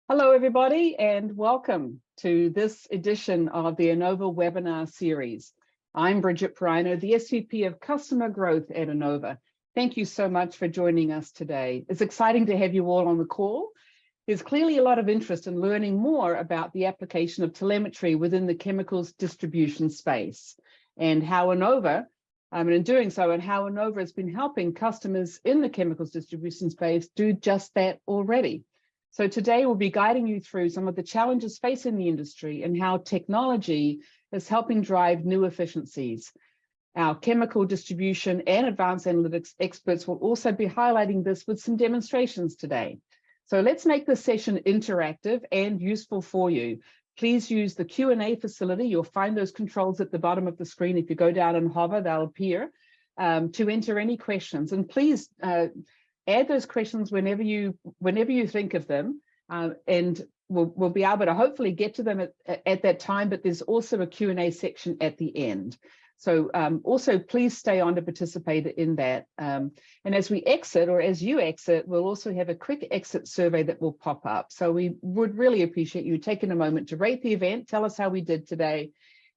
Hello, everybody, and welcome to this edition of the Innova webinar series. I'm Bridget Perino, the SVP of Customer Growth at Innova. Thank you so much for joining us today. It's exciting to have you all on the call. There's clearly a lot of interest in learning more about the application of telemetry within the chemicals distribution space and how Innova, and in doing so, and how Innova has been helping customers in the chemicals distribution space do just that already. So today we'll be guiding you through some of the challenges facing the industry and how technology is helping drive new efficiencies. Our chemical distribution and advanced analytics experts will also be highlighting this with some demonstrations today. So let's make this session interactive and useful for you. Please use the Q&A facility. You'll find those controls at the bottom of the screen. If you go down and hover, they'll appear to enter any questions. And please add those questions whenever you think of them, and we'll be able to hopefully get to them at that time, but there's also a Q&A section at the end. So also please stay on to participate in that. And as we exit, or as you exit, we'll also have a quick exit survey that will pop up. So we would really appreciate you taking a moment to rate the event, tell us how we did today,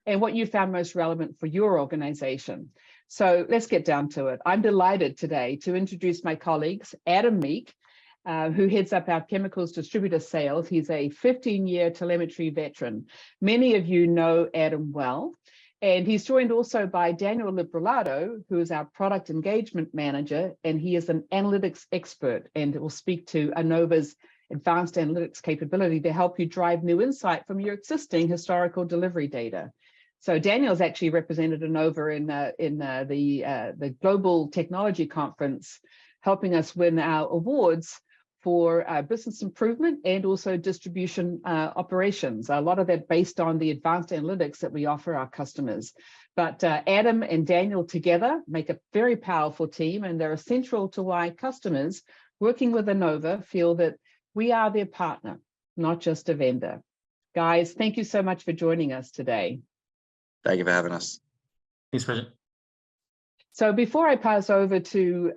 and what you found most relevant for your organization. So let's get down to it. I'm delighted today to introduce my colleagues, Adam Meek, who heads up our chemicals distributor sales. He's a 15-year telemetry veteran. Many of you know Adam well, and he's joined also by Daniel Librolato, who is our product engagement manager, and he is an analytics expert and will speak to Innova's advanced analytics capability to help you drive new insight from your existing historical delivery data. So Daniel's actually represented Innova in the Global Technology Conference, helping us win our awards for business improvement and also distribution operations. A lot of that based on the advanced analytics that we offer our customers. But Adam and Daniel together make a very powerful team, and they're essential to why customers working with Innova feel that we are their partner, not just a vendor. Guys, thank you so much for joining us today. Thank you for having us. Thanks, Bridget. So before I pass over to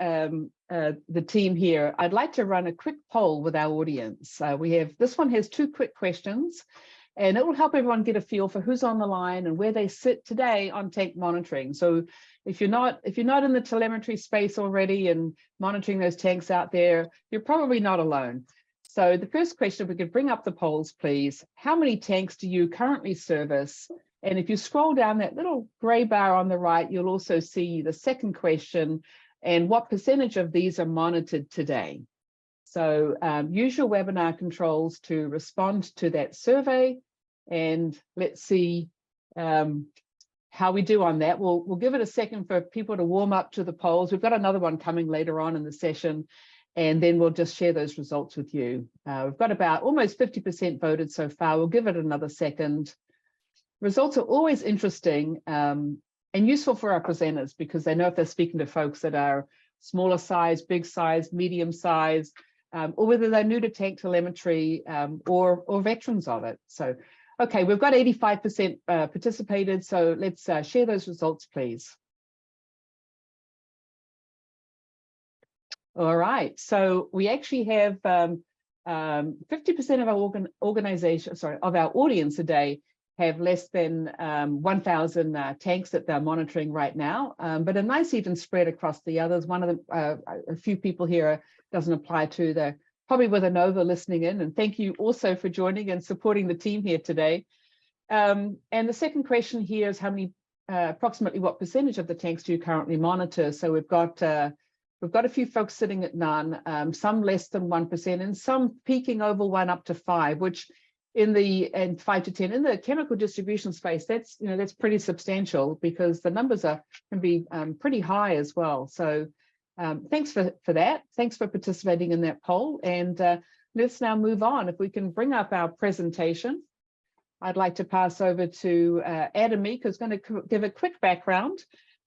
the team here, I'd like to run a quick poll with our audience. This one has two quick questions, and it will help everyone get a feel for who's on the line and where they sit today on tank monitoring. So if you're not in the telemetry space already and monitoring those tanks out there, you're probably not alone. So the first question, if we could bring up the polls, please. How many tanks do you currently service? And if you scroll down that little gray bar on the right, you'll also see the second question, and what percentage of these are monitored today? So use your webinar controls to respond to that survey, and let's see how we do on that. We'll give it a second for people to warm up to the polls. We've got another one coming later on in the session, and then we'll just share those results with you. We've got about almost 50% voted so far. We'll give it another second. Results are always interesting and useful for our presenters, because they know if they're speaking to folks that are smaller size, big size, medium size, or whether they're new to tank telemetry or veterans of it. So, okay, we've got 85% participated, so let's share those results, please. All right, so we actually have 50% of our of our audience today have less than 1,000 tanks that they're monitoring right now, but a nice even spread across the others. One of them, a few people here doesn't apply to. They're probably with Innova listening in, and thank you also for joining and supporting the team here today. And the second question here is how many, approximately what percentage of the tanks do you currently monitor? So we've got a few folks sitting at none, some less than 1%, and some peaking over 1 up to 5, which and 5 to 10 in the chemical distribution space, that's pretty substantial, because the numbers can be pretty high as well. So thanks for that. Thanks for participating in that poll. And let's now move on. If we can bring up our presentation, I'd like to pass over to Adam Meek, who's going to give a quick background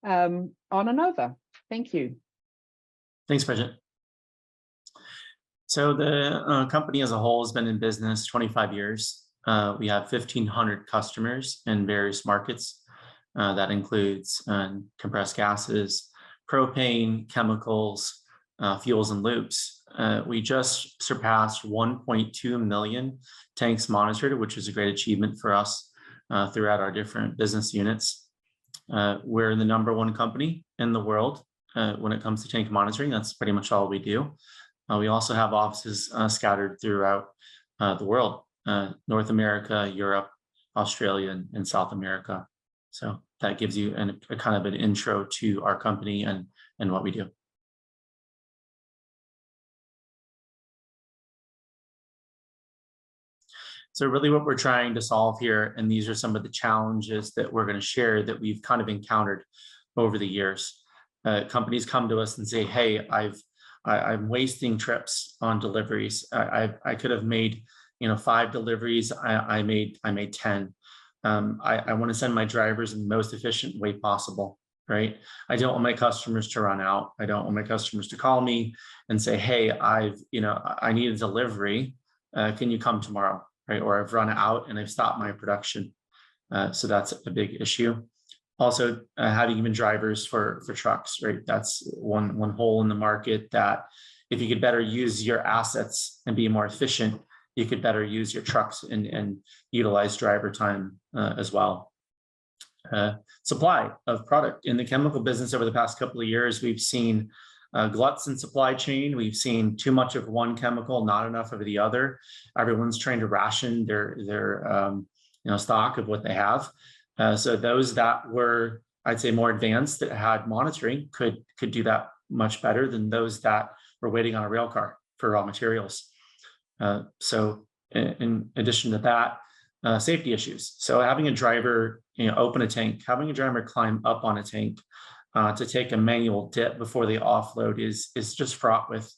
on Innova. Thank you. Thanks, Bridget. So the company as a whole has been in business 25 years. We have 1,500 customers in various markets. That includes compressed gases, propane, chemicals, fuels and lubes. we just surpassed 1.2 million tanks monitored, which is a great achievement for us throughout our different business units. We're the #1 company in the world when it comes to tank monitoring. That's pretty much all we do. We also have offices scattered throughout the world, North America, Europe, Australia, and South America. So that gives you a kind of an intro to our company and what we do. So really what we're trying to solve here, and these are some of the challenges that we're going to share that we've kind of encountered over the years. Companies come to us and say, hey, I'm wasting trips on deliveries. I could have made 5 deliveries. I made 10. I want to send my drivers in the most efficient way possible, right? I don't want my customers to run out. I don't want my customers to call me and say, hey, I need a delivery. Can you come tomorrow? Right? Or I've run out and I've stopped my production. So that's a big issue. Also, having even drivers for trucks, right? That's one hole in the market that if you could better use your assets and be more efficient, you could better use your trucks and utilize driver time as well. Supply of product. In the chemical business over the past couple of years, we've seen gluts in supply chain. We've seen too much of one chemical, not enough of the other. Everyone's trying to ration their stock of what they have. So those that were, I'd say, more advanced that had monitoring could do that much better than those that were waiting on a rail car for raw materials. So in addition to that, safety issues. So having a driver open a tank, having a driver climb up on a tank to take a manual dip before they offload is just fraught with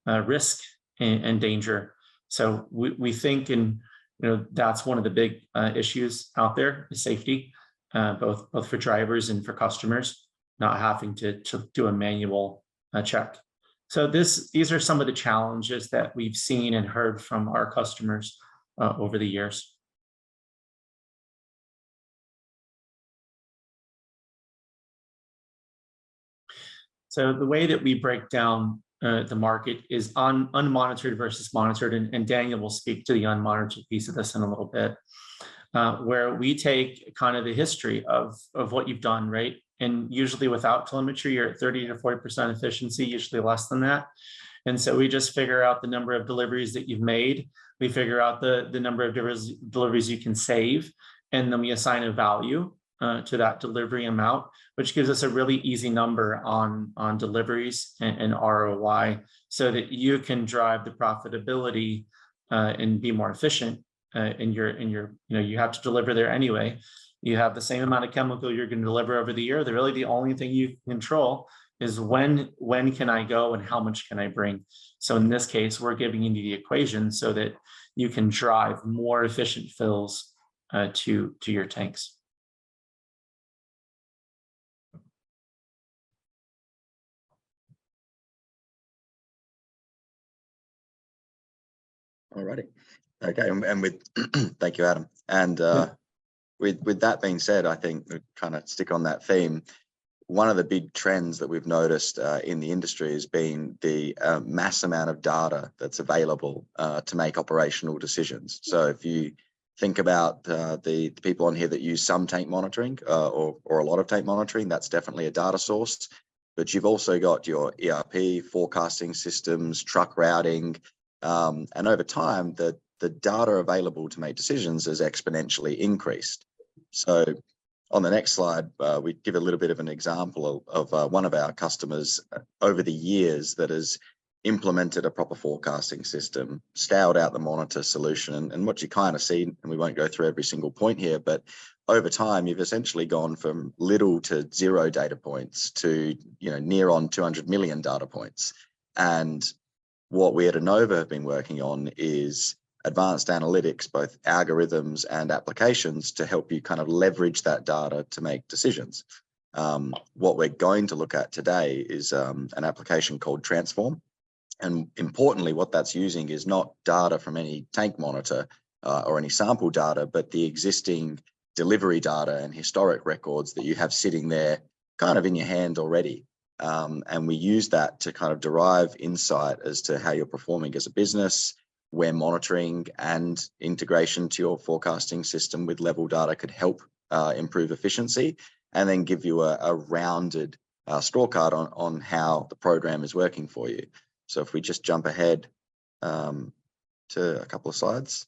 risk and danger. So we think, and that's one of the big issues out there is safety, both for drivers and for customers, not having to do a manual check. So these are some of the challenges that we've seen and heard from our customers over the years. So the way that we break down the market is on unmonitored versus monitored, and Daniel will speak to the unmonitored piece of this in a little bit, where we take kind of the history of what you've done, right? And usually without telemetry, you're at 30 to 40% efficiency, usually less than that. And so we just figure out the number of deliveries that you've made. We figure out the number of deliveries you can save, and then we assign a value to that delivery amount, which gives us a really easy number on deliveries and ROI, so that you can drive the profitability and be more efficient. And you have to deliver there anyway. You have the same amount of chemical you're going to deliver over the year. The only thing you can control is when can I go and how much can I bring. So in this case, we're giving you the equation so that you can drive more efficient fills to your tanks. Alrighty. Okay, and with thank you, Adam. And with that being said, I think we kind of stick on that theme. One of the big trends that we've noticed in the industry has been the mass amount of data that's available to make operational decisions. So if you think about the people on here that use some tank monitoring or a lot of tank monitoring, that's definitely a data source. But you've also got your ERP, forecasting systems, truck routing, and over time, the data available to make decisions has exponentially increased. So on the next slide, we give a little bit of an example of one of our customers over the years that has implemented a proper forecasting system, scaled out the monitor solution, and what you kind of see, and we won't go through every single point here, but over time, you've essentially gone from little to 0 data points to near on 200 million data points. And what we at Enova have been working on is advanced analytics, both algorithms and applications, to help you kind of leverage that data to make decisions. What we're going to look at today is an application called Transform. And importantly, what that's using is not data from any tank monitor or any sample data, but the existing delivery data and historic records that you have sitting there kind of in your hand already. And we use that to kind of derive insight as to how you're performing as a business, where monitoring and integration to your forecasting system with level data could help improve efficiency, and then give you a rounded scorecard on how the program is working for you. So if we just jump ahead to a couple of slides.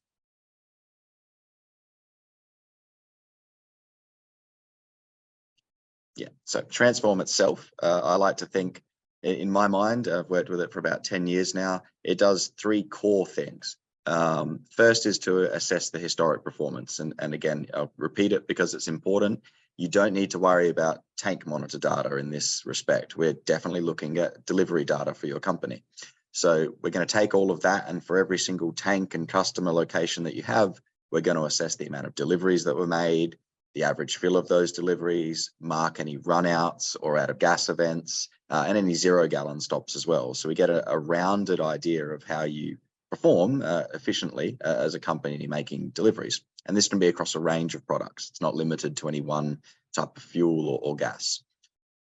Yeah, so Transform itself, I like to think, in my mind, I've worked with it for about 10 years now, it does three core things. First is to assess the historic performance. And again, I'll repeat it because it's important. You don't need to worry about tank monitor data in this respect. We're definitely looking at delivery data for your company. So we're going to take all of that, and for every single tank and customer location that you have, we're going to assess the amount of deliveries that were made, the average fill of those deliveries, mark any runouts or out of gas events, and any 0 gallon stops as well. So we get a rounded idea of how you perform efficiently as a company making deliveries. And this can be across a range of products. It's not limited to any one type of fuel or gas.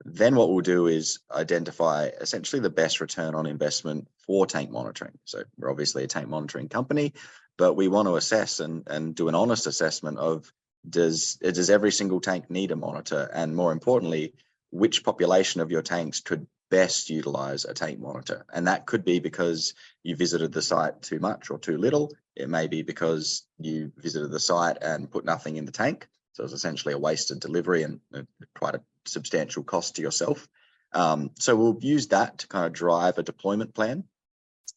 Then what we'll do is identify essentially the best return on investment for tank monitoring. So we're obviously a tank monitoring company, but we want to assess and do an honest assessment of, does every single tank need a monitor? And more importantly, which population of your tanks could best utilize a tank monitor? And that could be because you visited the site too much or too little. It may be because you visited the site and put nothing in the tank. So it's essentially a wasted delivery and quite a substantial cost to yourself. So we'll use that to kind of drive a deployment plan.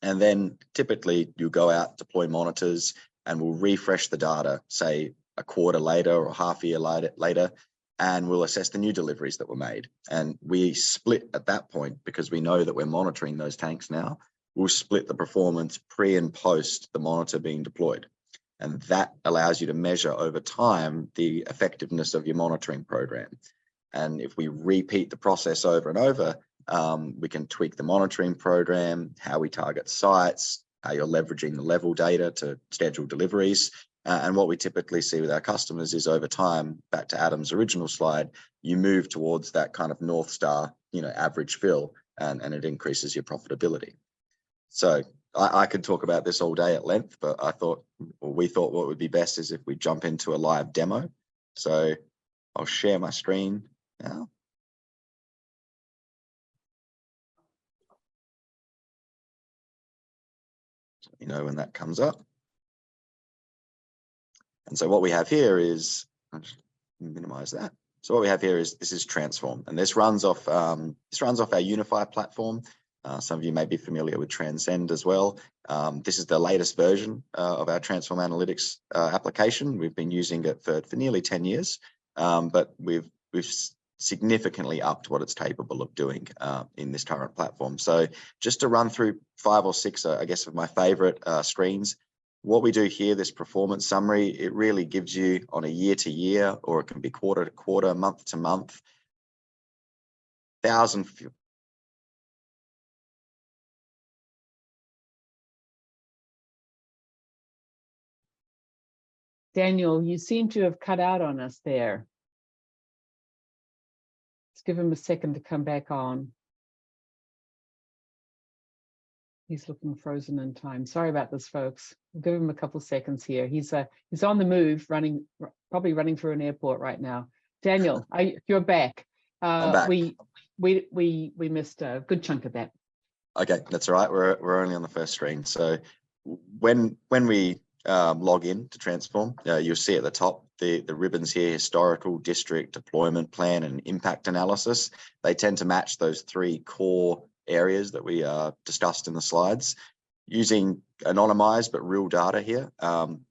And then typically you go out, deploy monitors, and we'll refresh the data, say a quarter later or half a year later, and we'll assess the new deliveries that were made. And we split at that point, because we know that we're monitoring those tanks now, we'll split the performance pre and post the monitor being deployed. And that allows you to measure over time the effectiveness of your monitoring program. And if we repeat the process over and over, we can tweak the monitoring program, how we target sites, how you're leveraging the level data to schedule deliveries. And what we typically see with our customers is, over time, back to Adam's original slide, you move towards that kind of North Star, average fill, and it increases your profitability. So I could talk about this all day at length, but we thought what would be best is if we jump into a live demo. So I'll share my screen now. Let me know when that comes up. And so what we have here is, I'll just minimize that. So what we have here is, this is Transform, and this runs off our Unify platform. Some of you may be familiar with Transcend as well. This is the latest version of our Transform Analytics application. We've been using it for nearly 10 years, but we've significantly upped what it's capable of doing in this current platform. So just to run through 5 or 6, I guess, of my favorite screens. What we do here, this performance summary, it really gives you on a year to year, or it can be quarter to quarter, month to month, 1,000. Daniel, you seem to have cut out on us there. Let's give him a second to come back on. He's looking frozen in time. Sorry about this, folks. We'll give him a couple of seconds here. He's on the move, probably running through an airport right now. Daniel, you're back. I'm back. We missed a good chunk of that. Okay, that's all right. We're only on the first screen. So when we log in to Transform, you'll see at the top the ribbons here: historical, district, deployment plan, and impact analysis. They tend to match those 3 core areas that we discussed in the slides, using anonymized but real data here.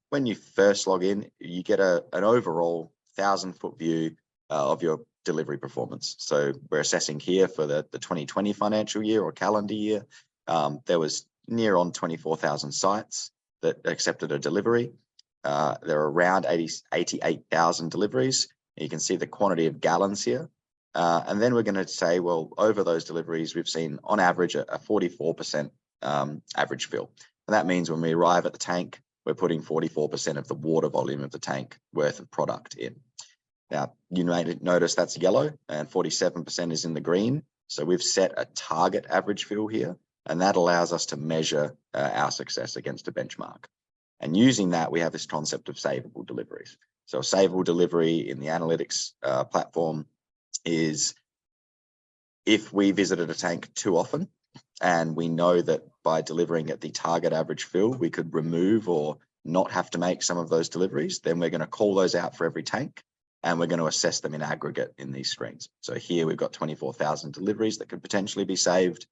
When you first log in, you get an overall 1,000-foot view of your delivery performance. So we're assessing here for the 2020 financial year or calendar year. There was near on 24,000 sites that accepted a delivery. There are around 88,000 deliveries. You can see the quantity of gallons here. And then we're going to say, well, over those deliveries, we've seen on average a 44% average fill. And that means when we arrive at the tank, we're putting 44% of the water volume of the tank worth of product in. Now, you may notice that's yellow and 47% is in the green. So we've set a target average fill here, and that allows us to measure our success against a benchmark. And using that, we have this concept of savable deliveries. So a savable delivery in the analytics platform is if we visited a tank too often, and we know that by delivering at the target average fill, we could remove or not have to make some of those deliveries, then we're going to call those out for every tank, and we're going to assess them in aggregate in these screens. So here we've got 24,000 deliveries that could potentially be saved.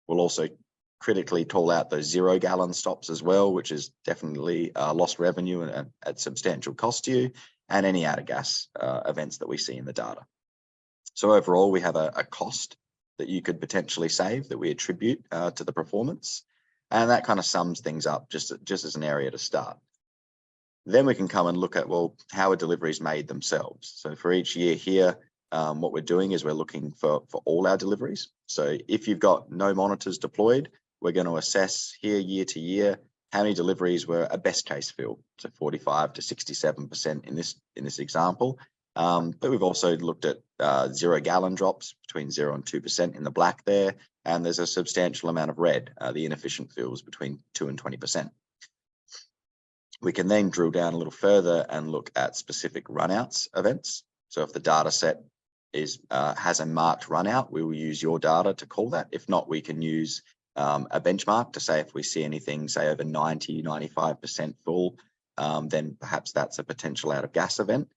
We'll also critically call out those 0 gallon stops as well, which is definitely lost revenue and at substantial cost to you, and any out of gas events that we see in the data. So overall, we have a cost that you could potentially save that we attribute to the performance. And that kind of sums things up just as an area to start. Then we can come and look at, well, how are deliveries made themselves? So for each year here, what we're doing is we're looking for all our deliveries. So if you've got no monitors deployed, we're going to assess here year to year how many deliveries were a best case fill, so 45 to 67% in this example. But we've also looked at 0 gallon drops between 0 and 2% in the black there, and there's a substantial amount of red, the inefficient fills between 2 and 20%. We can then drill down a little further and look at specific runouts events. So if the data set has a marked runout, we will use your data to call that. If not, we can use a benchmark to say if we see anything, say over 90, 95% full, then perhaps that's a potential out of gas event.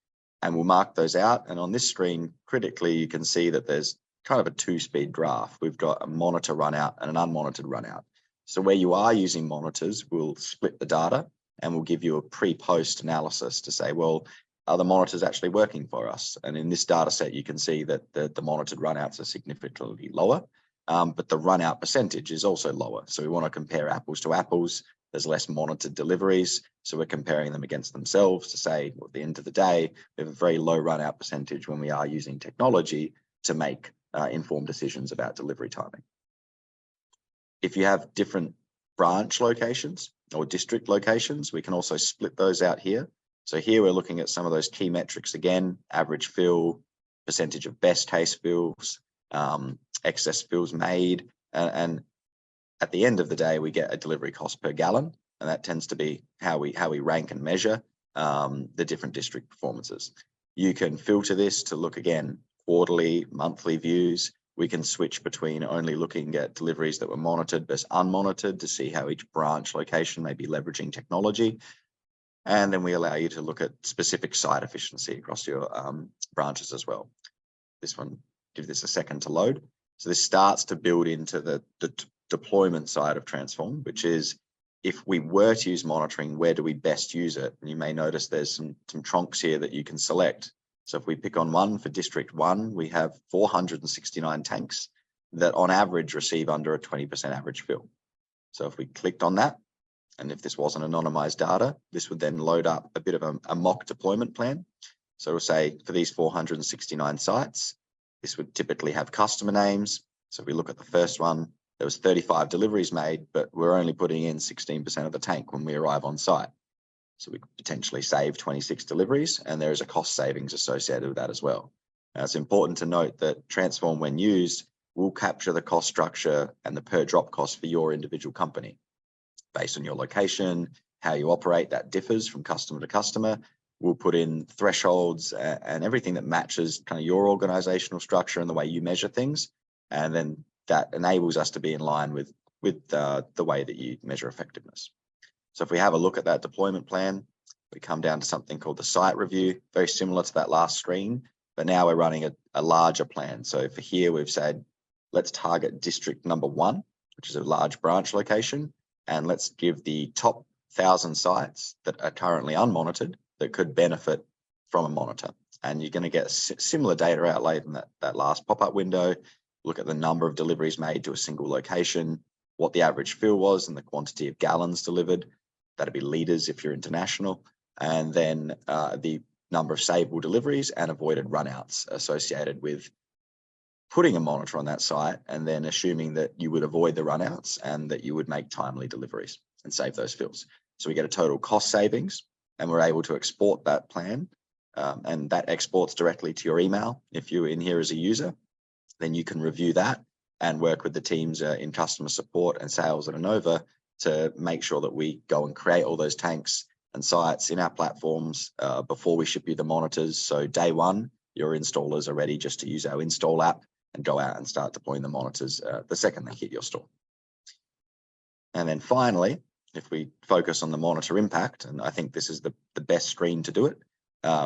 And we'll mark those out. And on this screen, critically, you can see that there's kind of a 2-speed graph. We've got a monitor runout and an unmonitored runout. So where you are using monitors, we'll split the data and we'll give you a pre-post analysis to say, well, are the monitors actually working for us? And in this data set, you can see that the monitored runouts are significantly lower, but the runout percentage is also lower. So we want to compare apples to apples. There's less monitored deliveries. So we're comparing them against themselves to say, well, at the end of the day, we have a very low runout percentage when we are using technology to make informed decisions about delivery timing. If you have different branch locations or district locations, we can also split those out here. So here we're looking at some of those key metrics again: average fill, percentage of best case fills, excess fills made, and at the end of the day, we get a delivery cost per gallon, and that tends to be how we rank and measure the different district performances. You can filter this to look again quarterly, monthly views. We can switch between only looking at deliveries that were monitored versus unmonitored to see how each branch location may be leveraging technology. And then we allow you to look at specific site efficiency across your branches as well. This one, give this a second to load. So this starts to build into the deployment side of Transform, which is if we were to use monitoring, where do we best use it? And you may notice there's some troncs here that you can select. So if we pick on one for District 1, we have 469 tanks that on average receive under a 20% average fill. So if we clicked on that, and if this wasn't anonymized data, this would then load up a bit of a mock deployment plan. So we'll say for these 469 sites, this would typically have customer names. So if we look at the first one, there was 35 deliveries made, but we're only putting in 16% of the tank when we arrive on site. So we could potentially save 26 deliveries, and there is a cost savings associated with that as well. Now, it's important to note that Transform, when used, will capture the cost structure and the per drop cost for your individual company. Based on your location, how you operate, that differs from customer to customer. We'll put in thresholds and everything that matches kind of your organizational structure and the way you measure things. And then that enables us to be in line with the way that you measure effectiveness. So if we have a look at that deployment plan, we come down to something called the site review, very similar to that last screen, but now we're running a larger plan. So for here, we've said, let's target district number 1, which is a large branch location, and let's give the top 1,000 sites that are currently unmonitored that could benefit from a monitor. And you're going to get similar data outlay in that last pop-up window. Look at the number of deliveries made to a single location, what the average fill was and the quantity of gallons delivered. That'd be liters if you're international. And then the number of savable deliveries and avoided runouts associated with putting a monitor on that site, and then assuming that you would avoid the runouts and that you would make timely deliveries and save those fills. So we get a total cost savings, and we're able to export that plan, and that exports directly to your email. If you're in here as a user, then you can review that and work with the teams in customer support and sales at Enova to make sure that we go and create all those tanks and sites in our platforms before we ship you the monitors. So day one, your installers are ready just to use our install app and go out and start deploying the monitors the second they hit your store. And then finally, if we focus on the monitor impact, and I think this is the best screen to do it,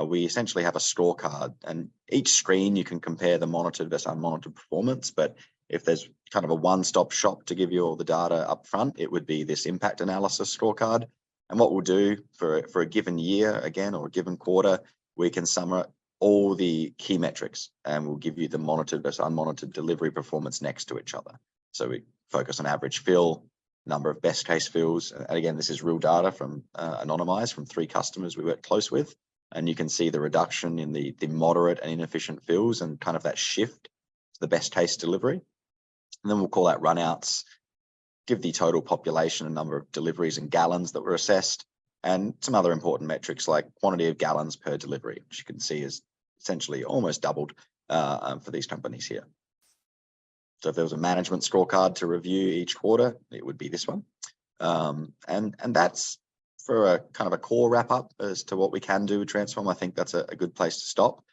we essentially have a scorecard, and each screen you can compare the monitored versus unmonitored performance. But if there's kind of a one-stop shop to give you all the data up front, it would be this impact analysis scorecard. And what we'll do for a given year, again, or a given quarter, we can summarize all the key metrics, and we'll give you the monitored versus unmonitored delivery performance next to each other. So we focus on average fill, number of best case fills. And again, this is real data from anonymized from 3 customers we work close with. And you can see the reduction in the moderate and inefficient fills and kind of that shift to the best case delivery. And then we'll call out runouts, give the total population a number of deliveries and gallons that were assessed, and some other important metrics like quantity of gallons per delivery, which you can see is essentially almost doubled for these companies here. So if there was a management scorecard to review each quarter, it would be this one. And that's for a kind of a core wrap up as to what we can do with Transform. I think that's a good place to stop.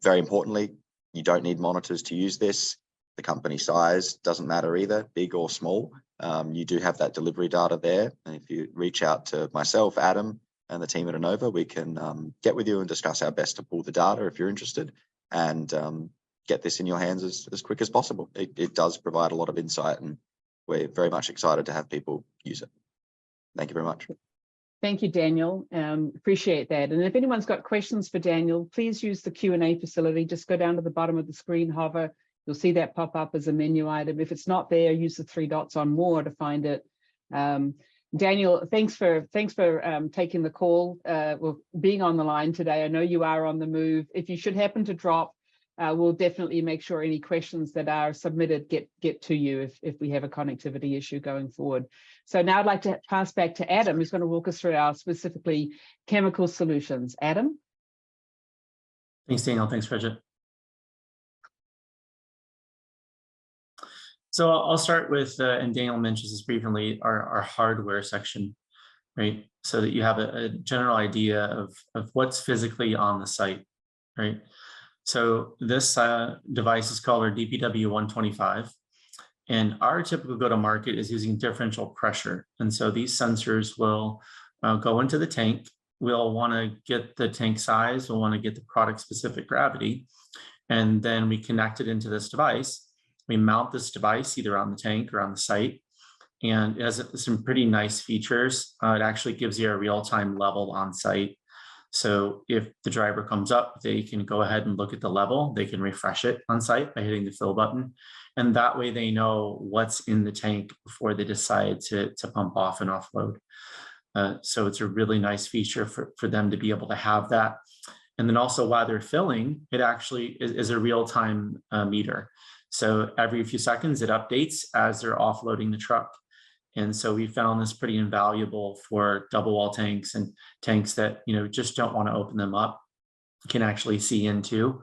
Very importantly, you don't need monitors to use this. The company size doesn't matter either, big or small. You do have that delivery data there. And if you reach out to myself, Adam, and the team at Enova, we can get with you and discuss our best to pull the data if you're interested, and get this in your hands as quick as possible. It does provide a lot of insight, and we're very much excited to have people use it. Thank you very much. Thank you, Daniel. Appreciate that. And if anyone's got questions for Daniel, please use the Q&A facility. Just go down to the bottom of the screen, hover. You'll see that pop up as a menu item. If it's not there, use the 3 dots on more to find it. Daniel, thanks for taking the call, well, being on the line today. I know you are on the move. If you should happen to drop, we'll definitely make sure any questions that are submitted get to you if we have a connectivity issue going forward. So now I'd like to pass back to Adam, who's going to walk us through our specifically chemical solutions. Adam? Thanks, Daniel. Thanks, Bridget. So I'll start with, and Daniel mentions this briefly, our hardware section, right? So that you have a general idea of what's physically on the site, right? So this device is called our DPW125, and our typical go-to-market is using differential pressure. And so these sensors will go into the tank. We'll want to get the tank size. We'll want to get the product-specific gravity, and then we connect it into this device. We mount this device either on the tank or on the site, and it has some pretty nice features. It actually gives you a real-time level on site. So if the driver comes up, they can go ahead and look at the level. They can refresh it on site by hitting the fill button. And that way they know what's in the tank before they decide to pump off and offload. So it's a really nice feature for them to be able to have that. And then also while they're filling, it actually is a real-time meter. So every few seconds it updates as they're offloading the truck. And so we found this pretty invaluable for double wall tanks and tanks that, just don't want to open them up, can actually see into.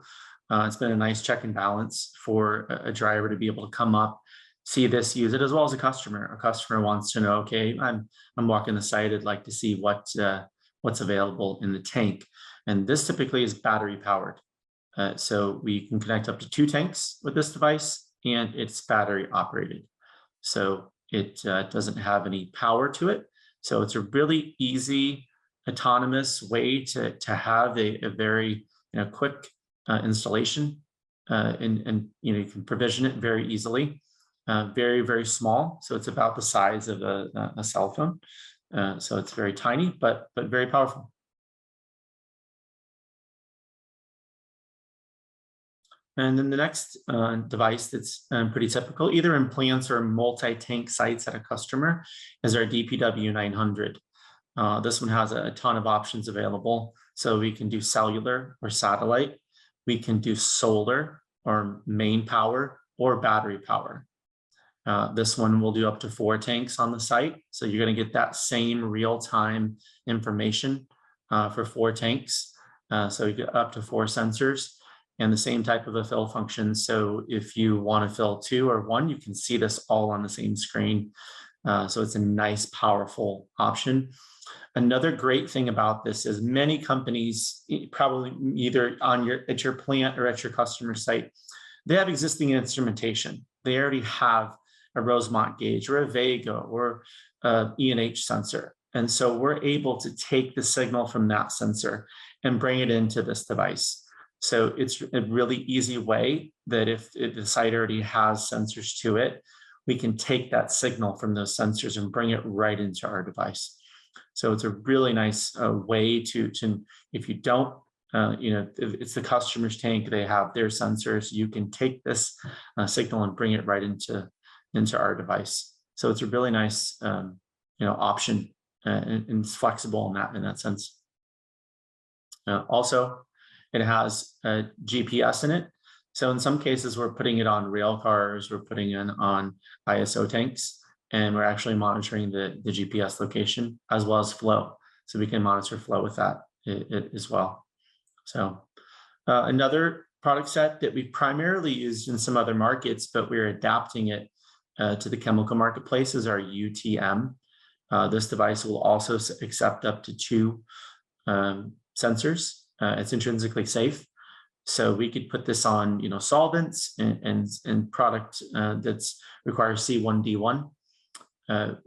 It's been a nice check and balance for a driver to be able to come up, see this, use it, as well as a customer. A customer wants to know, okay, I'm walking the site, I'd like to see what's available in the tank. And this typically is battery powered. So we can connect up to 2 tanks with this device, and it's battery operated. So it doesn't have any power to it. So it's a really easy, autonomous way to have a very quick installation, and you can provision it very easily. Very, very small. So it's about the size of a cell phone. So it's very tiny, but very powerful. And then the next device that's pretty typical, either in plants or multi-tank sites at a customer, is our DPW900. This one has a ton of options available. So we can do cellular or satellite. We can do solar or main power or battery power. This one will do up to 4 tanks on the site. So you're going to get that same real-time information for 4 tanks. So you get up to 4 sensors. and the same type of a fill function. So if you want to fill 2 or 1, you can see this all on the same screen. So it's a nice, powerful option. Another great thing about this is many companies, probably either at your plant or at your customer site, they have existing instrumentation. They already have a Rosemont gauge or a Vega or a E&H sensor. And so we're able to take the signal from that sensor and bring it into this device. So it's a really easy way that if the site already has sensors to it, we can take that signal from those sensors and bring it right into our device. So it's a really nice way to if you don't, it's the customer's tank, they have their sensors, you can take this signal and bring it right into our device. So it's a really nice, option, and it's flexible in that sense. Also, it has a GPS in it. So in some cases, we're putting it on rail cars, we're putting it on ISO tanks, and we're actually monitoring the GPS location as well as flow. So we can monitor flow with that as well. So another product set that we primarily used in some other markets, but we're adapting it to the chemical marketplace is our UTM. This device will also accept up to 2 sensors. It's intrinsically safe. So we could put this on, solvents and product that's requires C1D1.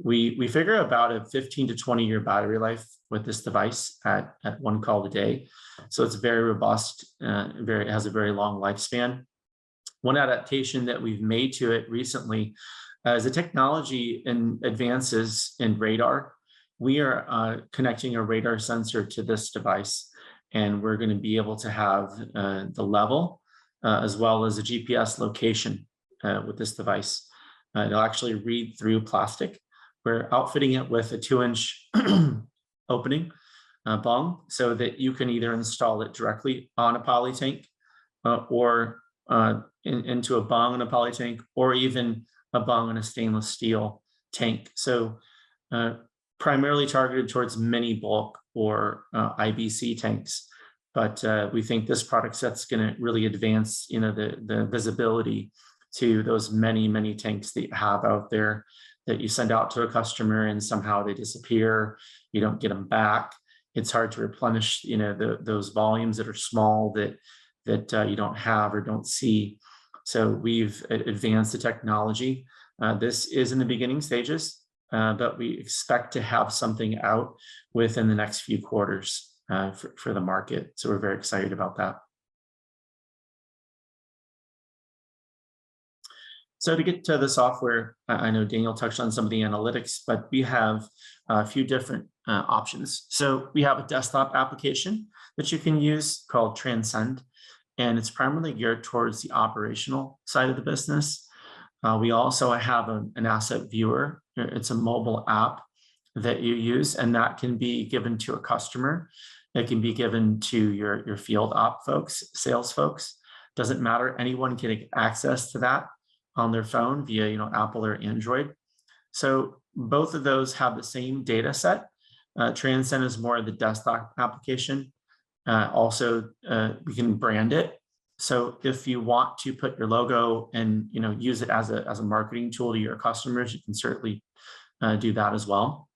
We figure about a 15 to 20 year battery life with this device at 1 call a day. So it's very robust, it has a very long lifespan. One adaptation that we've made to it recently is the technology and advances in radar. We are connecting a radar sensor to this device, and we're going to be able to have the level as well as a GPS location with this device. It'll actually read through plastic. We're outfitting it with a 2-inch opening bung so that you can either install it directly on a poly tank or into a bung in a poly tank, or even a bung in a stainless steel tank. So primarily targeted towards mini bulk or IBC tanks. But we think this product set's going to really advance, the visibility to those many tanks that you have out there that you send out to a customer and somehow they disappear. You don't get them back. It's hard to replenish, those volumes that are small that you don't have or don't see. So we've advanced the technology. This is in the beginning stages, but we expect to have something out within the next few quarters for the market. So we're very excited about that. So to get to the software, I know Daniel touched on some of the analytics, but we have a few different options. So we have a desktop application that you can use called Transcend, and it's primarily geared towards the operational side of the business. We also have an asset viewer. It's a mobile app that you use, and that can be given to a customer. It can be given to your field op folks, sales folks. Doesn't matter. Anyone can get access to that on their phone via Apple or Android. So both of those have the same data set. Transcend is more of the desktop application. Also, we can brand it. So if you want to put your logo and use it as a marketing tool to your customers, you can certainly do that as well.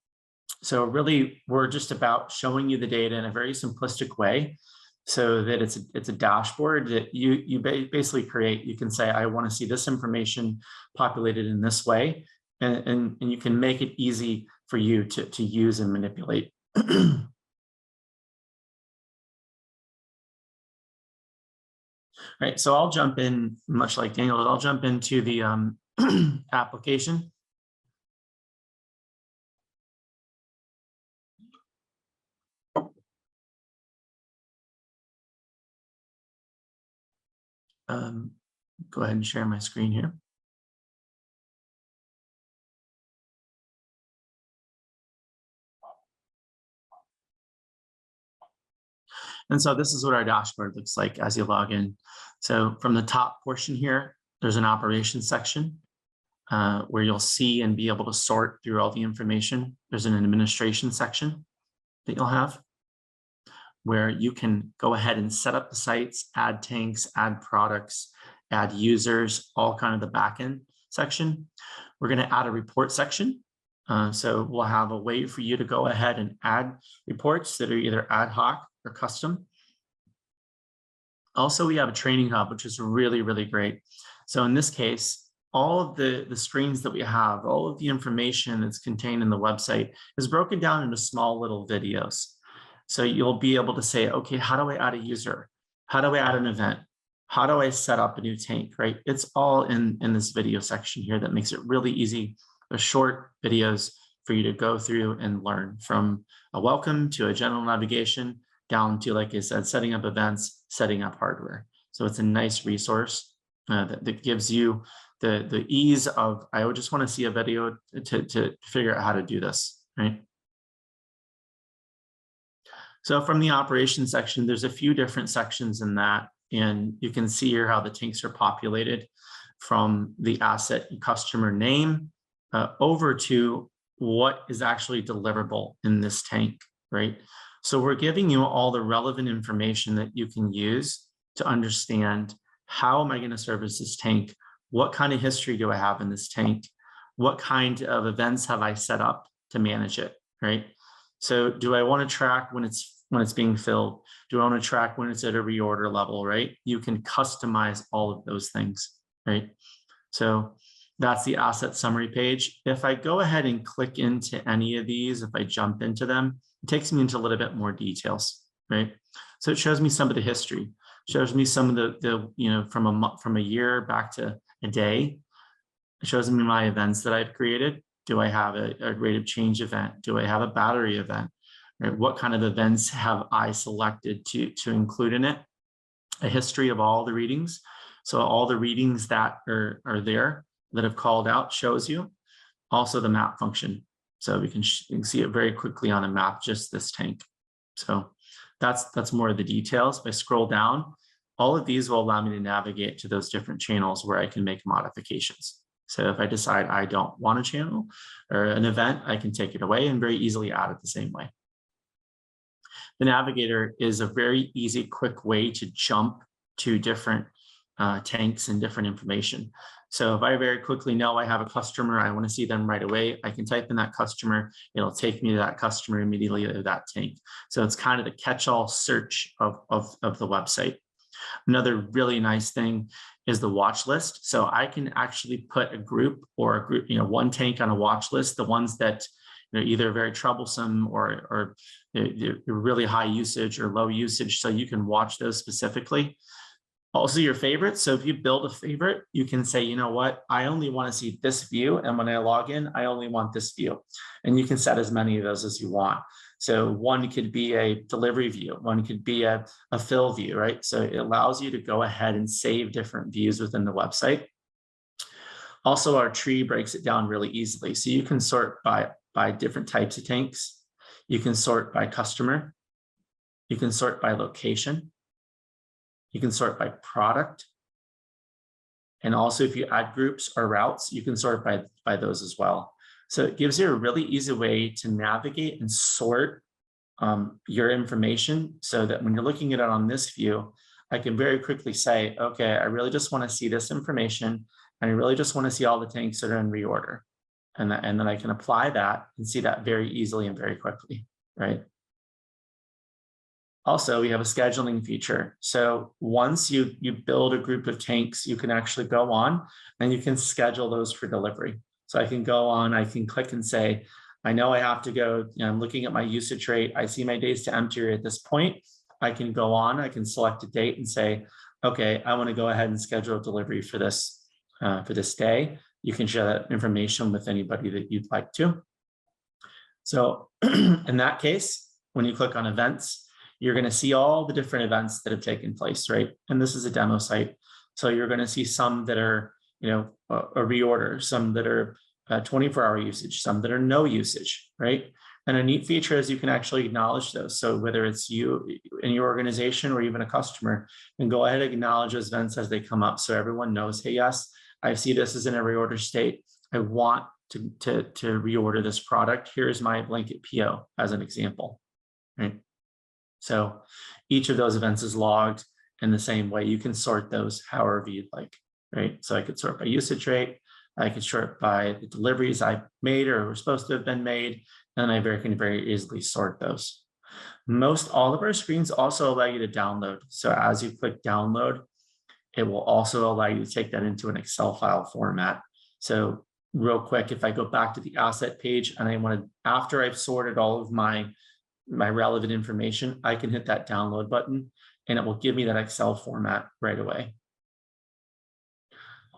So really, we're just about showing you the data in a very simplistic way, so that it's a dashboard that you basically create. You can say, I want to see this information populated in this way, and you can make it easy for you to use and manipulate. Right, so I'll jump in, much like Daniel, I'll jump into the application. Go ahead and share my screen here. And so this is what our dashboard looks like as you log in. So from the top portion here, there's an operations section where you'll see and be able to sort through all the information. There's an administration section that you'll have. where you can go ahead and set up the sites, add tanks, add products, add users, all kind of the backend section. We're going to add a report section. So we'll have a way for you to go ahead and add reports that are either ad hoc or custom. Also, we have a training hub, which is really, really great. So in this case, all of the screens that we have, all of the information that's contained in the website is broken down into small little videos. So you'll be able to say, okay, how do I add a user? How do I add an event? How do I set up a new tank, right? It's all in this video section here that makes it really easy. They're short videos for you to go through and learn, from a welcome to a general navigation down to, like I said, setting up events, setting up hardware. So it's a nice resource that gives you the ease of, I would just want to see a video to figure out how to do this, right? So from the operations section, there's a few different sections in that, and you can see here how the tanks are populated from the asset and customer name over to what is actually deliverable in this tank, right? So we're giving you all the relevant information that you can use to understand, how am I going to service this tank? What kind of history do I have in this tank? What kind of events have I set up to manage it, right? So do I want to track when it's being filled? Do I want to track when it's at a reorder level, right? You can customize all of those things, right? So that's the asset summary page. If I go ahead and click into any of these, if I jump into them, it takes me into a little bit more details, right? So it shows me some of the history, shows me some of the you know, from a year back to a day. It shows me my events that I've created. Do I have a rate of change event? Do I have a battery event? Right? What kind of events have I selected to include in it? A history of all the readings. So all the readings that are there that have called out shows you. Also the map function. So you can see it very quickly on a map, just this tank. So that's more of the details. If I scroll down, all of these will allow me to navigate to those different channels where I can make modifications. So if I decide I don't want a channel or an event, I can take it away and very easily add it the same way. The navigator is a very easy, quick way to jump to different tanks and different information. So if I very quickly know I have a customer, I want to see them right away, I can type in that customer, it'll take me to that customer immediately to that tank. So it's kind of the catch-all search of the website. Another really nice thing is the watch list. So I can actually put a group, you know, one tank on a watch list, the ones that are either very troublesome or they're really high usage or low usage. So you can watch those specifically. Also your favorites. So if you build a favorite, you can say, you know what, I only want to see this view. And when I log in, I only want this view. And you can set as many of those as you want. So one could be a delivery view. One could be a fill view, right? So it allows you to go ahead and save different views within the website. Also, our tree breaks it down really easily. So you can sort by different types of tanks. You can sort by customer. You can sort by location. You can sort by product. And also if you add groups or routes, you can sort by those as well. So it gives you a really easy way to navigate and sort your information so that when you're looking at it on this view, I can very quickly say, okay, I really just want to see this information. And I really just want to see all the tanks that are in reorder. And then I can apply that and see that very easily and very quickly, right? Also, we have a scheduling feature. So once you build a group of tanks, you can actually go on and you can schedule those for delivery. So I can go on, I can click and say, I know I have to go, you know, I'm looking at my usage rate. I see my days to empty at this point. I can go on, I can select a date and say, okay, I want to go ahead and schedule a delivery for this day. You can share that information with anybody that you'd like to. So in that case, when you click on events, you're going to see all the different events that have taken place, right? And this is a demo site. So you're going to see some that are, you know, a reorder, some that are 24-hour usage, some that are no usage, right? And a neat feature is you can actually acknowledge those. So whether it's you in your organization or even a customer, and go ahead and acknowledge those events as they come up. So everyone knows, hey, yes, I see this as in a reorder state. I want to reorder this product. Here's my blanket PO as an example, right? So each of those events is logged in the same way. You can sort those however you'd like, right? So I could sort by usage rate. I could sort by the deliveries I made or were supposed to have been made, and I can very easily sort those. Most all of our screens also allow you to download. So as you click download, it will also allow you to take that into an Excel file format. So real quick, if I go back to the asset page and I want to, after I've sorted all of my relevant information, I can hit that download button and it will give me that Excel format right away.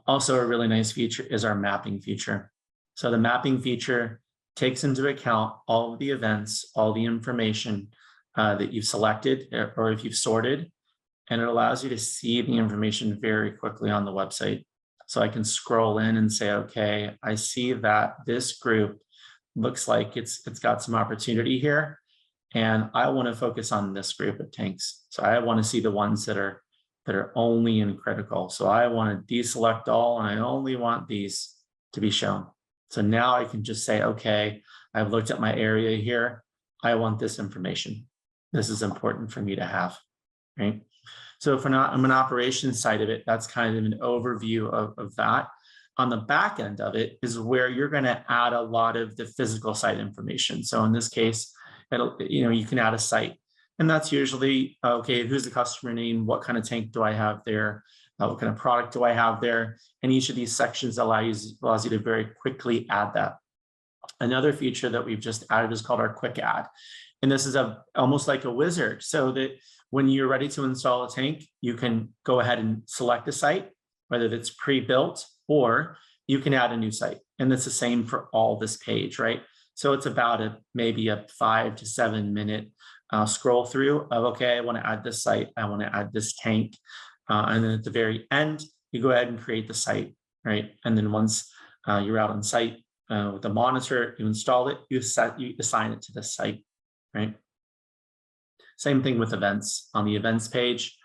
Also, a really nice feature is our mapping feature. So the mapping feature takes into account all of the events, all the information that you've selected or if you've sorted, and it allows you to see the information very quickly on the website. So I can scroll in and say, okay, I see that this group looks like it's got some opportunity here, and I want to focus on this group of tanks. So I want to see the ones that are only in critical. So I want to deselect all, and I only want these to be shown. So now I can just say, okay, I've looked at my area here. I want this information. This is important for me to have, right? So from an operations side of it, that's kind of an overview of that. On the back end of it is where you're going to add a lot of the physical site information. So in this case, you can add a site, and that's usually, okay, who's the customer name? What kind of tank do I have there? What kind of product do I have there? And each of these sections allows you to very quickly add that. Another feature that we've just added is called our quick add. And this is almost like a wizard, so that when you're ready to install a tank, you can go ahead and select a site, whether it's pre-built or you can add a new site. And it's the same for all this page, right? So it's about maybe a 5 to 7 minute scroll through of, okay, I want to add this site, I want to add this tank. And then at the very end, you go ahead and create the site, right? And then once you're out on site with the monitor, you install it, you assign it to the site, right? Same thing with events. On the events page,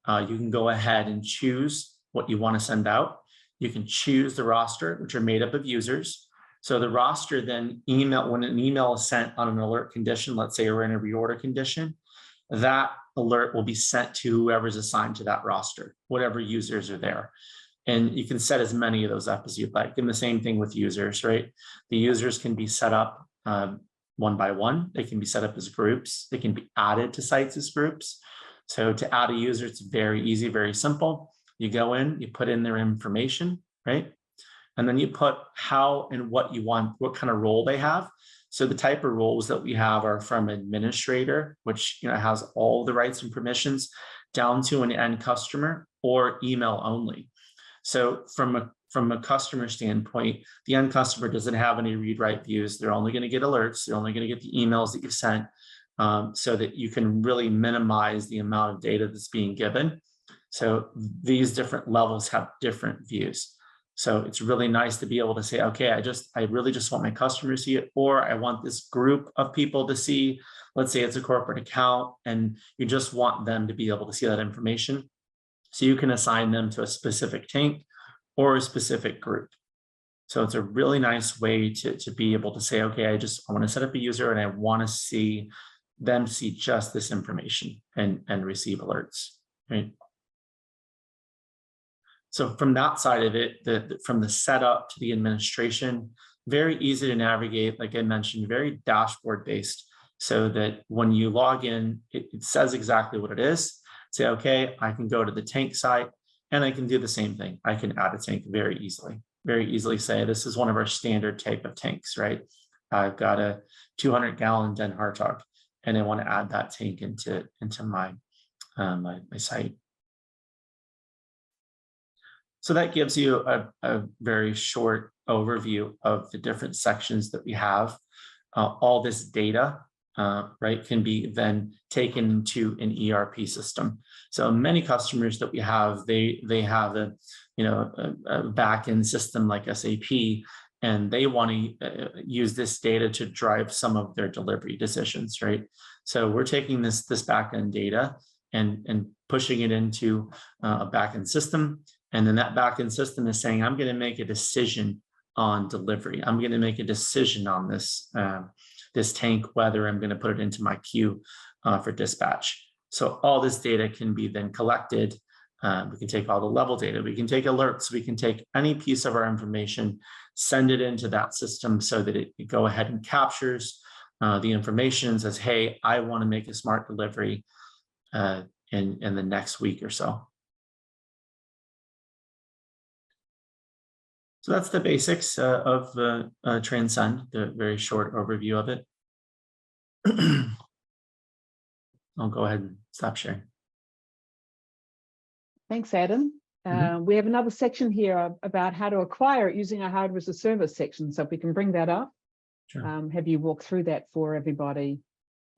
you can go ahead and choose what you want to send out. You can choose the roster, which are made up of users. So the roster then when an email is sent on an alert condition, let's say we're in a reorder condition, that alert will be sent to whoever's assigned to that roster, whatever users are there. And you can set as many of those up as you'd like. And the same thing with users, right? The users can be set up one by one. They can be set up as groups. They can be added to sites as groups. So to add a user, it's very easy, very simple. You go in, you put in their information, right? And then you put how and what you want, what kind of role they have. So the type of roles that we have are from administrator, which has all the rights and permissions, down to an end customer, or email only. So from a customer standpoint, the end customer doesn't have any read-write views. They're only going to get alerts. They're only going to get the emails that you've sent, so that you can really minimize the amount of data that's being given. So these different levels have different views. So it's really nice to be able to say, okay, I really just want my customers to see it, or I want this group of people to see, let's say it's a corporate account, and you just want them to be able to see that information. So you can assign them to a specific tank or a specific group. So it's a really nice way to be able to say, okay, I want to set up a user and I want to see them see just this information and receive alerts, right? So from that side of it, from the setup to the administration, very easy to navigate, like I mentioned, very dashboard based, so that when you log in, it says exactly what it is. Say, okay, I can go to the tank site and I can do the same thing. I can add a tank very easily say, this is one of our standard type of tanks, right? I've got a 200-gallon Den Hartog, and I want to add that tank into my site. So that gives you a very short overview of the different sections that we have. All this data, right, can be then taken into an ERP system. So many customers that we have, they have a back-end system like SAP, and they want to use this data to drive some of their delivery decisions, right? So we're taking this back-end data and pushing it into a back-end system. And then that back-end system is saying, I'm going to make a decision on delivery. I'm going to make a decision on this this tank, whether I'm going to put it into my queue for dispatch. So all this data can be then collected. We can take all the level data, we can take alerts, we can take any piece of our information, send it into that system so that it can go ahead and captures the information and says, hey, I want to make a smart delivery in the next week or so. So that's the basics of Transcend, the very short overview of it. I'll go ahead and stop sharing. Thanks, Adam. We have another section here about how to acquire it using our hardware as a service section. So if we can bring that up, Sure. have you walk through that for everybody.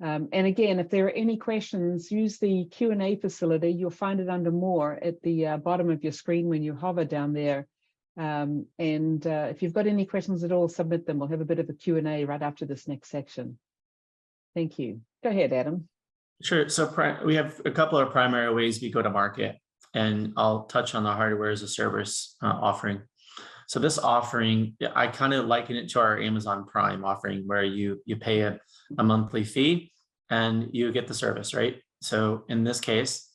And again, if there are any questions, use the Q&A facility. You'll find it under more at the bottom of your screen when you hover down there. If you've got any questions at all, submit them. We'll have a bit of a Q&A right after this next section. Thank you. Go ahead, Adam. Sure. So we have a couple of primary ways we go to market, and I'll touch on the hardware as a service offering. So this offering, I kind of liken it to our Amazon Prime offering, where you pay a monthly fee and you get the service, right? So in this case,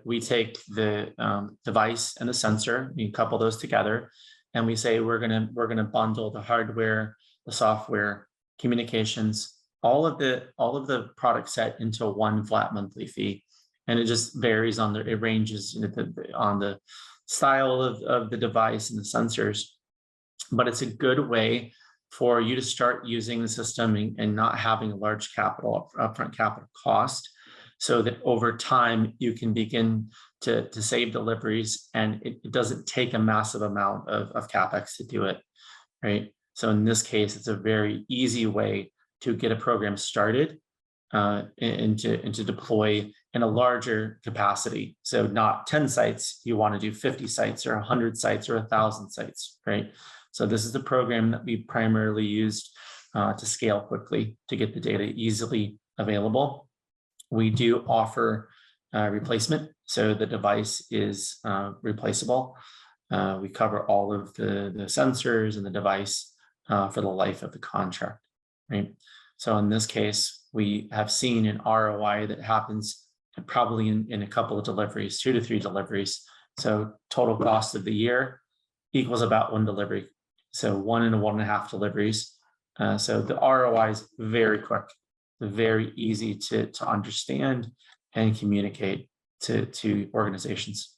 we take the device and the sensor, we couple those together, and we say we're gonna bundle the hardware, the software, communications, all of the product set into one flat monthly fee. And it just varies on it ranges on the style of the device and the sensors, but it's a good way for you to start using the system and not having a large upfront capital cost, so that over time you can begin to save deliveries, and it doesn't take a massive amount of CapEx to do it, right? So in this case, it's a very easy way to get a program started and to deploy in a larger capacity. So not 10 sites, you want to do 50 sites or 100 sites or 1,000 sites, right? So this is the program that we primarily used to scale quickly, to get the data easily available. We do offer replacement, so the device is replaceable. We cover all of the sensors and the device for the life of the contract, right? So in this case, we have seen an ROI that happens probably in a couple of deliveries, 2 to 3 deliveries. So total cost of the year equals about 1 delivery. So 1 and 1.5 deliveries. So the ROI is very quick, very easy to understand and communicate to organizations.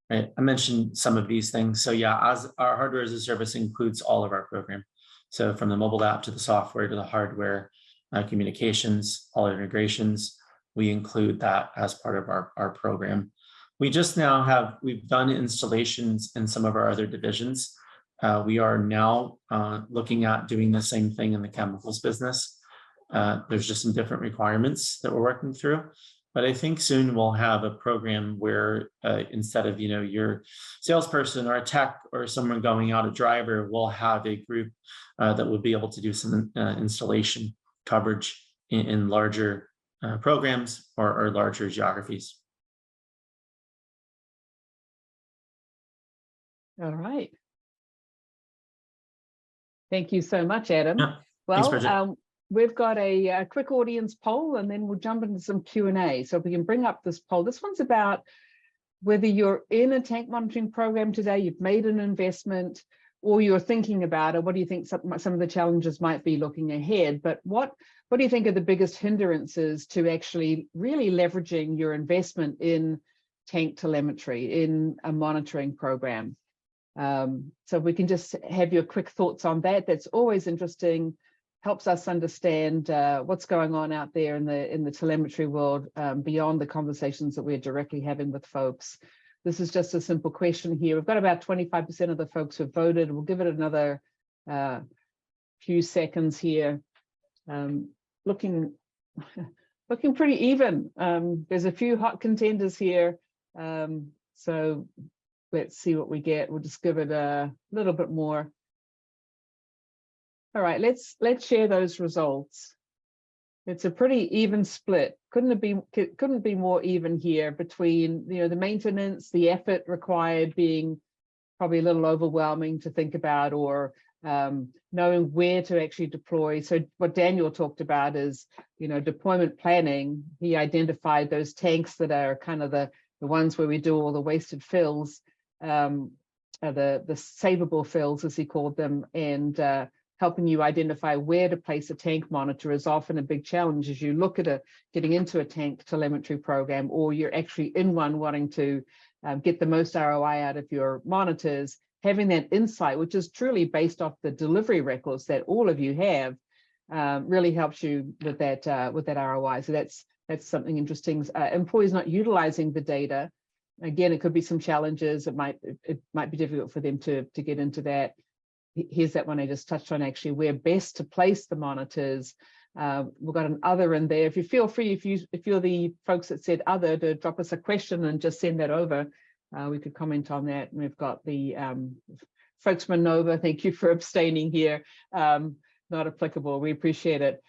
Right. I mentioned some of these things. So yeah, as our hardware as a service includes all of our program. So from the mobile app to the software to the hardware, communications, all integrations, we include that as part of our program. We just now we've done installations in some of our other divisions. We are now looking at doing the same thing in the chemicals business. There's just some different requirements that we're working through. But I think soon we'll have a program where instead of your salesperson or a tech or someone going out, a driver, we'll have a group that will be able to do some installation coverage in larger programs or larger geographies. All right. Thank you so much, Adam. Yeah. Well, we've got a quick audience poll, and then we'll jump into some Q&A. So if we can bring up this poll. This one's about whether you're in a tank monitoring program today, you've made an investment, or you're thinking about it. What do you think some of the challenges might be looking ahead? But what do you think are the biggest hindrances to actually really leveraging your investment in tank telemetry, in a monitoring program? So if we can just have your quick thoughts on that. That's always interesting. Helps us understand what's going on out there in the telemetry world beyond the conversations that we're directly having with folks. This is just a simple question here. We've got about 25% of the folks who voted. We'll give it another few seconds here. Looking pretty even. There's a few hot contenders here. So let's see what we get. We'll just give it a little bit more. All right, let's share those results. It's a pretty even split. couldn't be more even here between, you know, the maintenance, the effort required being probably a little overwhelming to think about, or knowing where to actually deploy. So what Daniel talked about is, you know, deployment planning. He identified those tanks that are kind of the ones where we do all the wasted fills, the savable fills, as he called them, and helping you identify where to place a tank monitor is often a big challenge as you look at getting into a tank telemetry program, or you're actually in one wanting to get the most ROI out of your monitors. Having that insight, which is truly based off the delivery records that all of you have, really helps you with that ROI. So that's something interesting. Employees not utilizing the data, again, it could be some challenges. It might be difficult for them to get into that. Here's that one I just touched on, actually, where best to place the monitors. We've got an other in there. If you feel free, if you're the folks that said other, to drop us a question and just send that over. We could comment on that. And we've got the folks from Nova. Thank you for abstaining here. Not applicable. We appreciate it.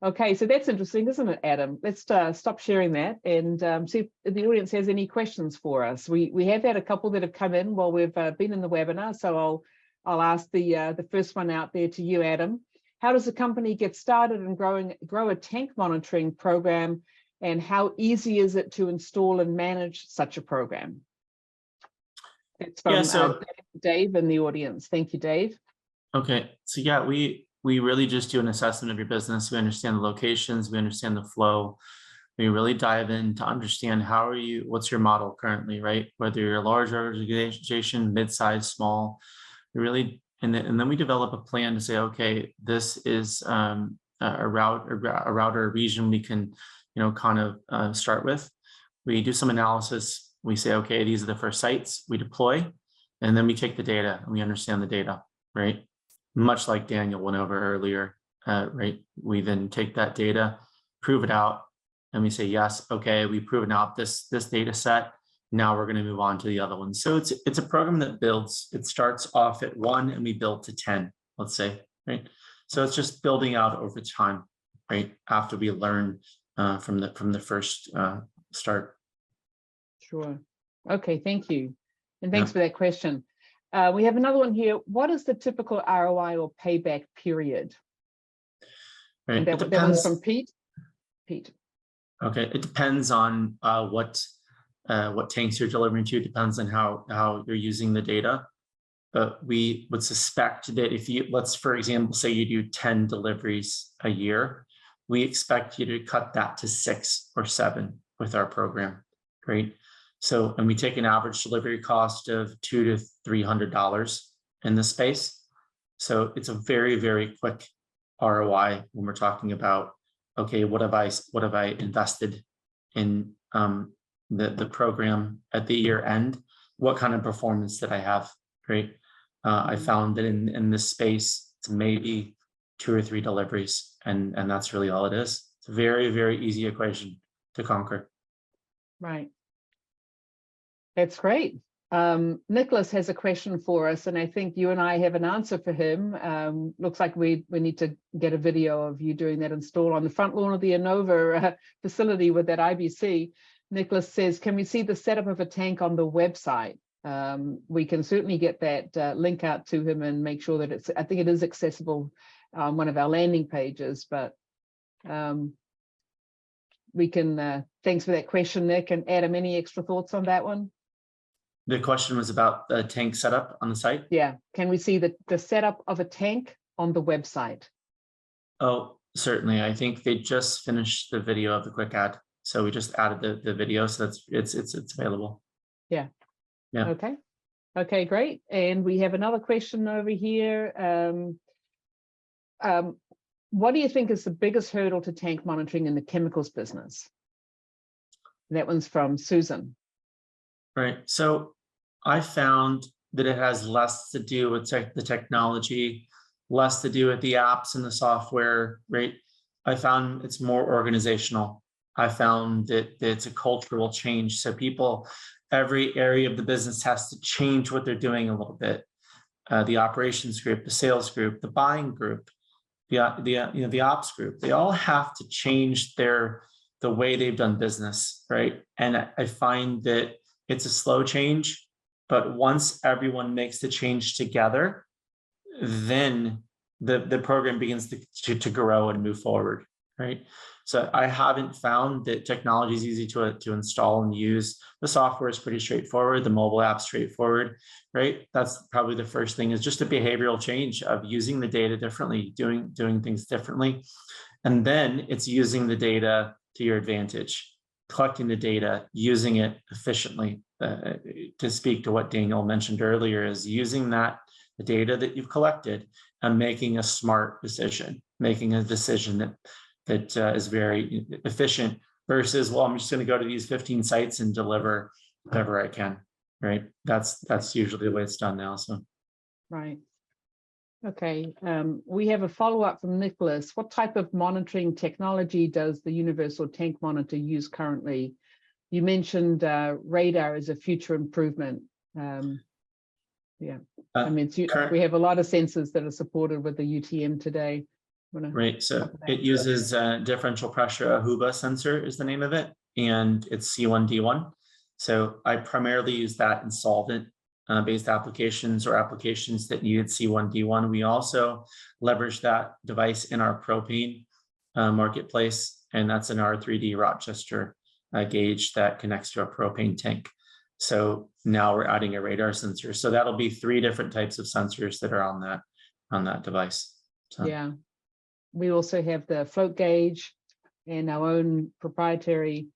Okay, so that's interesting, isn't it, Adam? Let's stop sharing that and see if the audience has any questions for us. We have had a couple that have come in while we've been in the webinar, so I'll ask the first one out there to you, Adam. How does a company get started and grow a tank monitoring program, and how easy is it to install and manage such a program? It's from Dave in the audience. Thank you, Dave. Okay, so yeah, we really just do an assessment of your business. We understand the locations, we understand the flow. We really dive in to understand what's your model currently, right? Whether you're a large organization, mid-sized, small, and then we develop a plan to say, okay, this is a route or a region we can, you know, kind of start with. We do some analysis. We say, okay, these are the first sites we deploy, and then we take the data and we understand the data, right? Much like Daniel went over earlier, right? We then take that data, prove it out, and we say, yes, okay, we've proven out this data set. Now we're going to move on to the other one. So it's a program that builds. It starts off at 1 and we build to 10, let's say, right? So it's just building out over time, right? After we learn from the first start. Sure. Okay, thank you. And thanks for that question. We have another one here. What is the typical ROI or payback period? Right. And that one's from Pete. Okay, it depends on what tanks you're delivering to. It depends on how you're using the data. But we would suspect that if let's, for example, say you do 10 deliveries a year, we expect you to cut that to 6 or 7 with our program, right? So, and we take an average delivery cost of $200 to $300 in this space. So it's a very, very quick ROI when we're talking about, okay, what have I invested in the program at the year end? What kind of performance did I have, right? I found that in this space, it's maybe 2 or 3 deliveries, and that's really all it is. It's a very, very easy equation to conquer. Right. That's great. Nicholas has a question for us, and I think you and I have an answer for him. Looks like we need to get a video of you doing that install on the front lawn of the Innova facility with that IBC. Nicholas says, can we see the setup of a tank on the website? We can certainly get that link out to him and make sure that I think it is accessible on one of our landing pages, but we can, thanks for that question, Nick. And Adam, any extra thoughts on that one? The question was about the tank setup on the site? Yeah, can we see the setup of a tank on the website? Oh, certainly. I think they just finished the video of the quick add. So we just added the video, so it's available. Yeah. Yeah. Okay, great. And we have another question over here. What do you think is the biggest hurdle to tank monitoring in the chemicals business? That one's from Susan. Right. So I found that it has less to do with the technology, less to do with the apps and the software, right? I found it's more organizational. I found that it's a cultural change. So every area of the business has to change what they're doing a little bit. The operations group, the sales group, the buying group, the ops group, they all have to change their the way they've done business, right? And I find that it's a slow change, but once everyone makes the change together, then the program begins to grow and move forward, right? So I haven't found that technology is easy to install and use. The software is pretty straightforward. The mobile app's straightforward, right? That's probably the first thing, is just a behavioral change of using the data differently, doing things differently. And then it's using the data to your advantage, collecting the data, using it efficiently. To speak to what Daniel mentioned earlier, is using the data that you've collected and making a smart decision, making a decision that is very efficient versus, well, I'm just going to go to these 15 sites and deliver whatever I can, right? That's usually the way it's done now. So, right. Okay, we have a follow-up from Nicholas. What type of monitoring technology does the Universal Tank Monitor use currently? You mentioned radar as a future improvement. Yeah, I mean, we have a lot of sensors that are supported with the UTM today. Right, so it uses differential pressure Ahuba sensor is the name of it, and it's C1D1. So I primarily use that in solvent based applications or applications that needed C1D1. We also leverage that device in our propane marketplace, and that's an R3D Rochester gauge that connects to a propane tank. So now we're adding a radar sensor. So that'll be 3 different types of sensors that are on that device. So. Yeah, we also have the float gauge and our own proprietary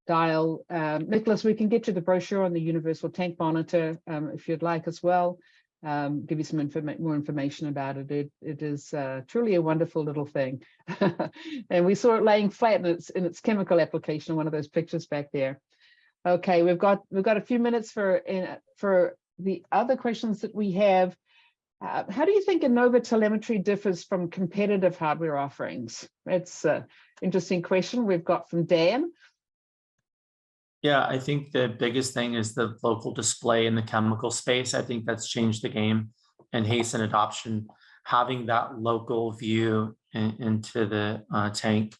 dial. Nicholas, we can get you the brochure on the Universal Tank Monitor if you'd like as well. Give you some more information about it. It is truly a wonderful little thing. And we saw it laying flat in its chemical application in one of those pictures back there. Okay, we've got a few minutes for the other questions that we have. How do you think Innova Telemetry differs from competitive hardware offerings? That's an interesting question we've got from Dan. Yeah, I think the biggest thing is the local display in the chemical space. I think that's changed the game and hastened adoption. Having that local view into the tank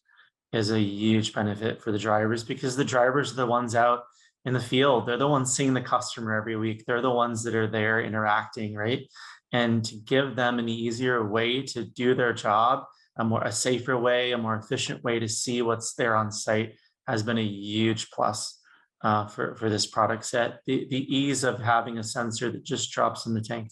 is a huge benefit for the drivers, because the drivers are the ones out in the field. They're the ones seeing the customer every week. They're the ones that are there interacting, right? And to give them an easier way to do their job, a safer way, a more efficient way to see what's there on site has been a huge plus for this product set. The ease of having a sensor that just drops in the tank,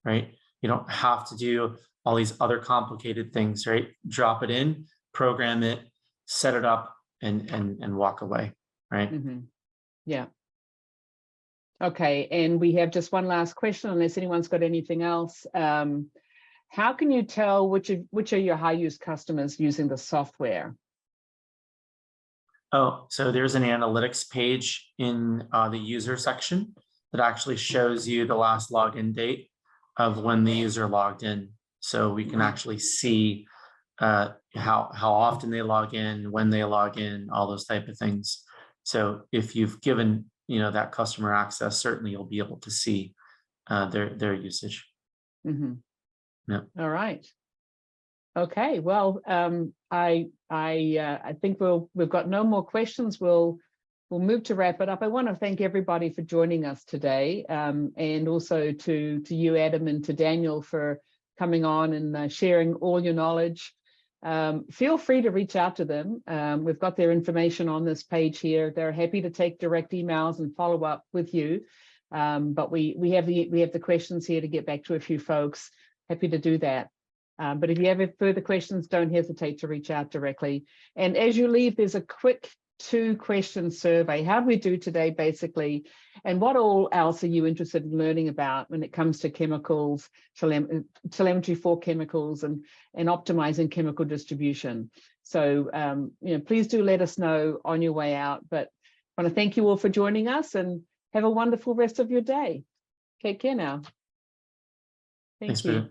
right? You don't have to do all these other complicated things, right? Drop it in, program it, set it up, and walk away, right? Mm-hmm. Yeah. Okay, and we have just one last question, unless anyone's got anything else. How can you tell which are your high-use customers using the software? Oh, so there's an analytics page in the user section that actually shows you the last login date of when the user logged in. So we can actually see how often they log in, when they log in, all those type of things. So if you've given that customer access, certainly you'll be able to see their usage. Mm-hmm. Yeah. All right. Okay. Well, I think we've got no more questions. We'll move to wrap it up. I want to thank everybody for joining us today, and also to you, Adam, and to Daniel for coming on and sharing all your knowledge. Feel free to reach out to them. We've got their information on this page here. They're happy to take direct emails and follow up with you. But we have the questions here to get back to a few folks. Happy to do that. But if you have further questions, don't hesitate to reach out directly. And as you leave, there's a quick 2-question survey. How do we do today, basically? And what all else are you interested in learning about when it comes to chemicals, telemetry for chemicals, and optimizing chemical distribution? So, please do let us know on your way out. But I want to thank you all for joining us, and have a wonderful rest of your day. Take care now. Thanks, you.